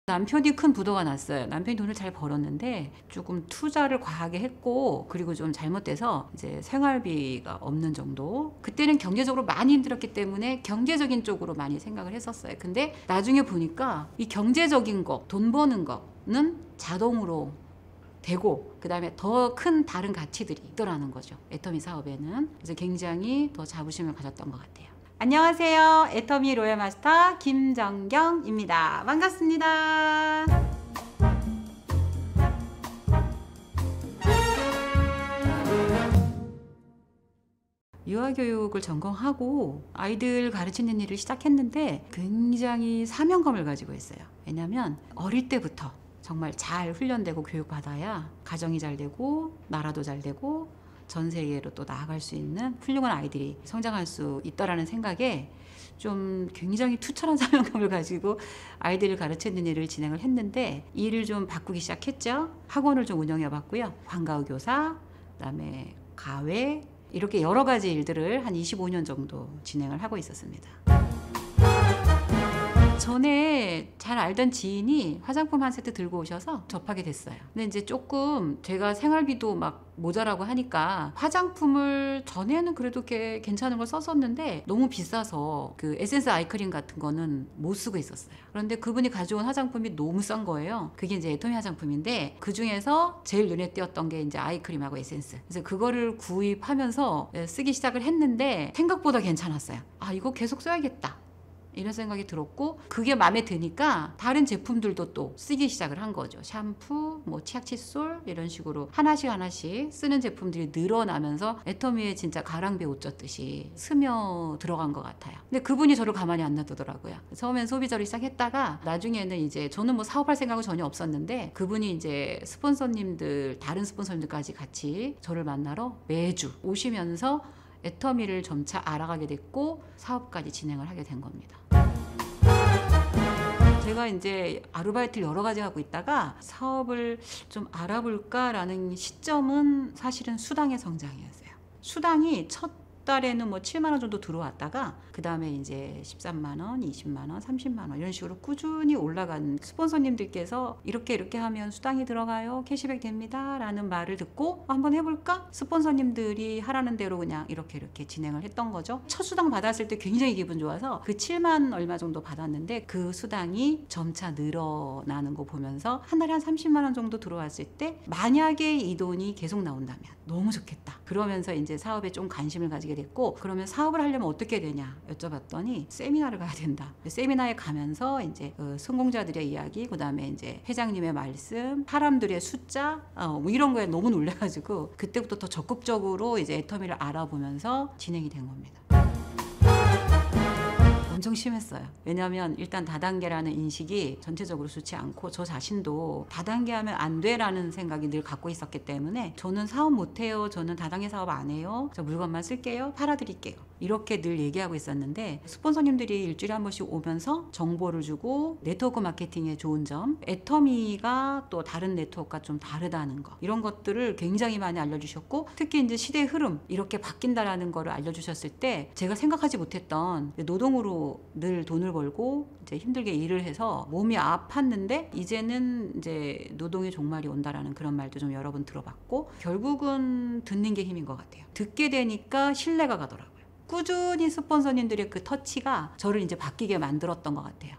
남편이 큰 부도가 났어요. 남편이 돈을 잘 벌었는데 조금 투자를 과하게 했고, 그리고 좀 잘못돼서 이제 생활비가 없는 정도. 그때는 경제적으로 많이 힘들었기 때문에 경제적인 쪽으로 많이 생각을 했었어요. 근데 나중에 보니까 이 경제적인 거, 돈 버는 거는 자동으로 되고, 그 다음에 더 큰 다른 가치들이 있더라는 거죠. 애터미 사업에는. 그래서 굉장히 더 자부심을 가졌던 것 같아요. 안녕하세요. 애터미 로얄 마스터 김정경입니다. 반갑습니다. 유아교육을 전공하고 아이들 가르치는 일을 시작했는데 굉장히 사명감을 가지고 있어요. 왜냐하면 어릴 때부터 정말 잘 훈련되고 교육받아야 가정이 잘 되고 나라도 잘 되고 전 세계로 또 나아갈 수 있는 훌륭한 아이들이 성장할 수 있다라는 생각에 좀 굉장히 투철한 사명감을 가지고 아이들을 가르치는 일을 진행을 했는데, 이 일을 좀 바꾸기 시작했죠. 학원을 좀 운영해 봤고요. 방과후 교사, 그다음에 가외, 이렇게 여러 가지 일들을 한 25년 정도 진행을 하고 있었습니다. 전에 잘 알던 지인이 화장품 한 세트 들고 오셔서 접하게 됐어요. 근데 이제 조금 제가 생활비도 막 모자라고 하니까 화장품을 전에는 그래도 꽤 괜찮은 걸 썼었는데 너무 비싸서 그 에센스 아이크림 같은 거는 못 쓰고 있었어요. 그런데 그분이 가져온 화장품이 너무 싼 거예요. 그게 이제 애터미 화장품인데 그 중에서 제일 눈에 띄었던 게 이제 아이크림하고 에센스. 그래서 그거를 구입하면서 쓰기 시작을 했는데 생각보다 괜찮았어요. 아, 이거 계속 써야겠다, 이런 생각이 들었고, 그게 마음에 드니까 다른 제품들도 또 쓰기 시작을 한 거죠. 샴푸, 뭐 치약 칫솔, 이런 식으로 하나씩 쓰는 제품들이 늘어나면서 애터미에 진짜 가랑비에 옷 젖듯이 스며 들어간 것 같아요. 근데 그분이 저를 가만히 안 놔두더라고요. 처음엔 소비자로 시작했다가 나중에는 이제 저는 뭐 사업할 생각은 전혀 없었는데, 그분이 이제 스폰서님들, 다른 스폰서님들까지 같이 저를 만나러 매주 오시면서 애터미를 점차 알아가게 됐고 사업까지 진행을 하게 된 겁니다. 제가 이제 아르바이트를 여러 가지 하고 있다가 사업을 좀 알아볼까라는 시점은 사실은 수당의 성장이었어요. 수당이 첫 달에는 뭐 7만 원 정도 들어왔다가 그 다음에 이제 13만 원, 20만 원, 30만 원 이런 식으로 꾸준히 올라간, 스폰서님들께서 이렇게 하면 수당이 들어가요, 캐시백 됩니다 라는 말을 듣고 한번 해볼까? 스폰서님들이 하라는 대로 그냥 이렇게 진행을 했던 거죠. 첫 수당 받았을 때 굉장히 기분 좋아서 그 7만 얼마 정도 받았는데 그 수당이 점차 늘어나는 거 보면서 한 달에 한 30만 원 정도 들어왔을 때 만약에 이 돈이 계속 나온다면 너무 좋겠다. 그러면서 이제 사업에 좀 관심을 가지게 됐고, 그러면 사업을 하려면 어떻게 되냐 여쭤봤더니 세미나를 가야 된다. 세미나에 가면서 이제 성공자들의 이야기, 그다음에 이제 회장님의 말씀, 사람들의 숫자, 뭐 이런 거에 너무 놀래가지고 그때부터 더 적극적으로 이제 애터미를 알아보면서 진행이 된 겁니다. 엄청 심했어요. 왜냐하면 일단 다단계라는 인식이 전체적으로 좋지 않고 저 자신도 다단계 하면 안 돼라는 생각이 늘 갖고 있었기 때문에 저는 사업 못해요, 저는 다단계 사업 안 해요, 저 물건만 쓸게요, 팔아드릴게요, 이렇게 늘 얘기하고 있었는데, 스폰서님들이 일주일에 한 번씩 오면서 정보를 주고 네트워크 마케팅의 좋은 점, 애터미가 또 다른 네트워크가 좀 다르다는 거, 이런 것들을 굉장히 많이 알려주셨고, 특히 이제 시대의 흐름 이렇게 바뀐다라는 거를 알려주셨을 때 제가 생각하지 못했던, 노동으로 늘 돈을 벌고 이제 힘들게 일을 해서 몸이 아팠는데 이제는 이제 노동의 종말이 온다라는 그런 말도 좀 여러 번 들어봤고, 결국은 듣는 게 힘인 것 같아요. 듣게 되니까 신뢰가 가더라고요. 꾸준히 스폰서님들의 그 터치가 저를 이제 바뀌게 만들었던 것 같아요.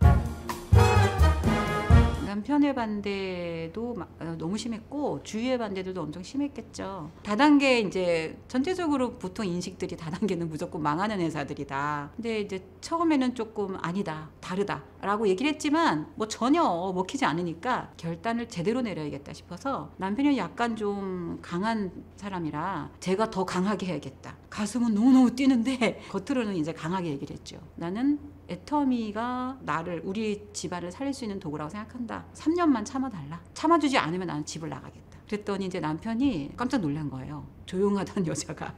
남편의 반대도 너무 심했고 주위의 반대들도 엄청 심했겠죠. 다단계 이제 전체적으로 보통 인식들이 다단계는 무조건 망하는 회사들이다. 근데 이제 처음에는 조금 아니다, 다르다 라고 얘기를 했지만 뭐 전혀 먹히지 않으니까 결단을 제대로 내려야겠다 싶어서, 남편이 약간 좀 강한 사람이라 제가 더 강하게 해야겠다. 가슴은 너무너무 뛰는데 겉으로는 이제 강하게 얘기를 했죠. 나는 애터미가 나를, 우리 집안을 살릴 수 있는 도구라고 생각한다. 3년만 참아달라. 참아주지 않으면 나는 집을 나가겠다. 그랬더니 이제 남편이 깜짝 놀란 거예요. 조용하던 여자가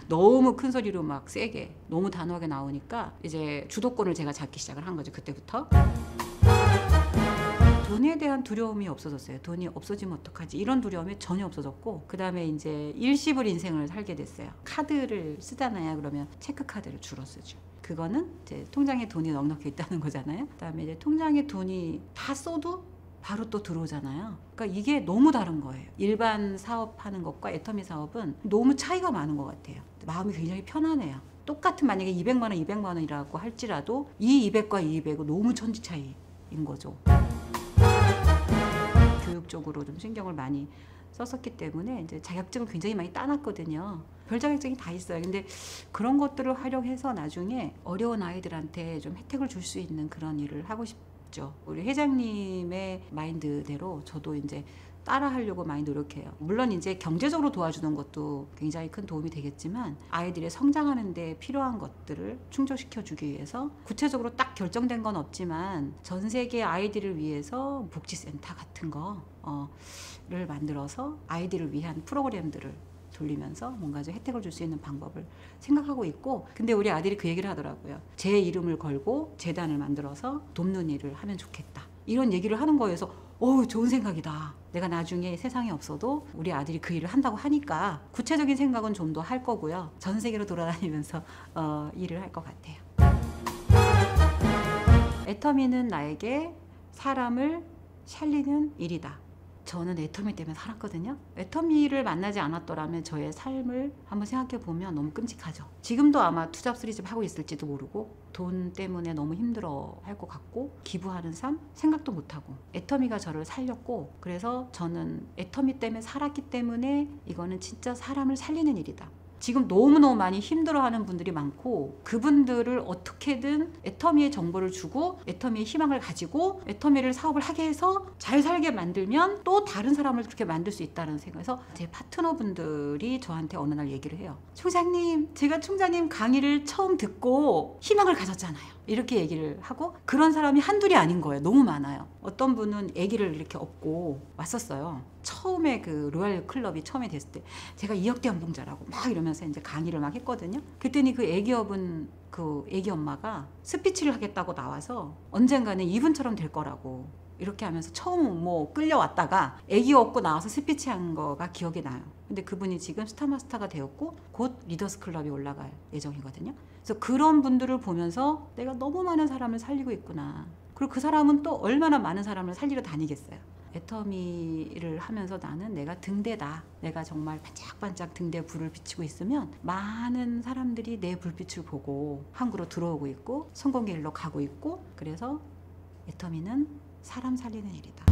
너무 큰 소리로 막 세게 너무 단호하게 나오니까 이제 주도권을 제가 잡기 시작을 한 거죠. 그때부터. 돈에 대한 두려움이 없어졌어요. 돈이 없어지면 어떡하지, 이런 두려움이 전혀 없어졌고, 그 다음에 이제 일시불 인생을 살게 됐어요. 카드를 쓰잖아요. 그러면 체크카드를 주로 쓰죠. 그거는 이제 통장에 돈이 넉넉히 있다는 거잖아요. 그 다음에 이제 통장에 돈이 다 써도 바로 또 들어오잖아요. 그러니까 이게 너무 다른 거예요. 일반 사업하는 것과 애터미 사업은 너무 차이가 많은 것 같아요. 마음이 굉장히 편하네요. 똑같은 만약에 200만 원, 200만 원이라고 할지라도 이 200과 이 200은 너무 천지 차이인 거죠. 교육적으로 좀 신경을 많이 썼었기 때문에 이제 자격증을 굉장히 많이 따놨거든요. 별 자격증이 다 있어요. 근데 그런 것들을 활용해서 나중에 어려운 아이들한테 좀 혜택을 줄 수 있는 그런 일을 하고 싶죠. 우리 회장님의 마인드대로 저도 이제 따라하려고 많이 노력해요. 물론 이제 경제적으로 도와주는 것도 굉장히 큰 도움이 되겠지만 아이들의 성장하는 데 필요한 것들을 충족시켜 주기 위해서 구체적으로 딱 결정된 건 없지만 전 세계 아이들을 위해서 복지센터 같은 거를 만들어서 아이들을 위한 프로그램들을 돌리면서 뭔가 좀 혜택을 줄 수 있는 방법을 생각하고 있고, 근데 우리 아들이 그 얘기를 하더라고요. 제 이름을 걸고 재단을 만들어서 돕는 일을 하면 좋겠다, 이런 얘기를 하는 거여서 좋은 생각이다. 내가 나중에 세상에 없어도 우리 아들이 그 일을 한다고 하니까 구체적인 생각은 좀 더 할 거고요. 전 세계로 돌아다니면서 일을 할 것 같아요. 애터미는 나에게 사람을 살리는 일이다. 저는 애터미 때문에 살았거든요. 애터미를 만나지 않았더라면 저의 삶을 한번 생각해 보면 너무 끔찍하죠. 지금도 아마 투잡 쓰리집 하고 있을지도 모르고 돈 때문에 너무 힘들어 할 것 같고 기부하는 삶 생각도 못하고, 애터미가 저를 살렸고, 그래서 저는 애터미 때문에 살았기 때문에 이거는 진짜 사람을 살리는 일이다. 지금 너무너무 많이 힘들어하는 분들이 많고 그분들을 어떻게든 애터미의 정보를 주고 애터미의 희망을 가지고 애터미를 사업을 하게 해서 잘 살게 만들면 또 다른 사람을 그렇게 만들 수 있다는 생각에서 제 파트너분들이 저한테 어느 날 얘기를 해요. 총장님, 제가 총장님 강의를 처음 듣고 희망을 가졌잖아요. 이렇게 얘기를 하고, 그런 사람이 한둘이 아닌 거예요. 너무 많아요. 어떤 분은 아기를 이렇게 업고 왔었어요. 처음에 그 로얄 클럽이 처음에 됐을 때 제가 2억대 연봉자라고 막 이러면서 이제 강의를 막 했거든요. 그랬더니 그 아기 업은 그 아기 엄마가 스피치를 하겠다고 나와서 언젠가는 이분처럼 될 거라고 이렇게 하면서 처음 뭐 끌려왔다가 아기 업고 나와서 스피치 한 거가 기억이 나요. 근데 그분이 지금 스타마스터가 되었고 곧 리더스 클럽이 올라갈 예정이거든요. 그래서 그런 분들을 보면서 내가 너무 많은 사람을 살리고 있구나. 그리고 그 사람은 또 얼마나 많은 사람을 살리러 다니겠어요. 애터미를 하면서 나는 내가 등대다. 내가 정말 반짝반짝 등대에 불을 비치고 있으면 많은 사람들이 내 불빛을 보고 한국으로 들어오고 있고 성공의 길로 가고 있고, 그래서 애터미는 사람 살리는 일이다.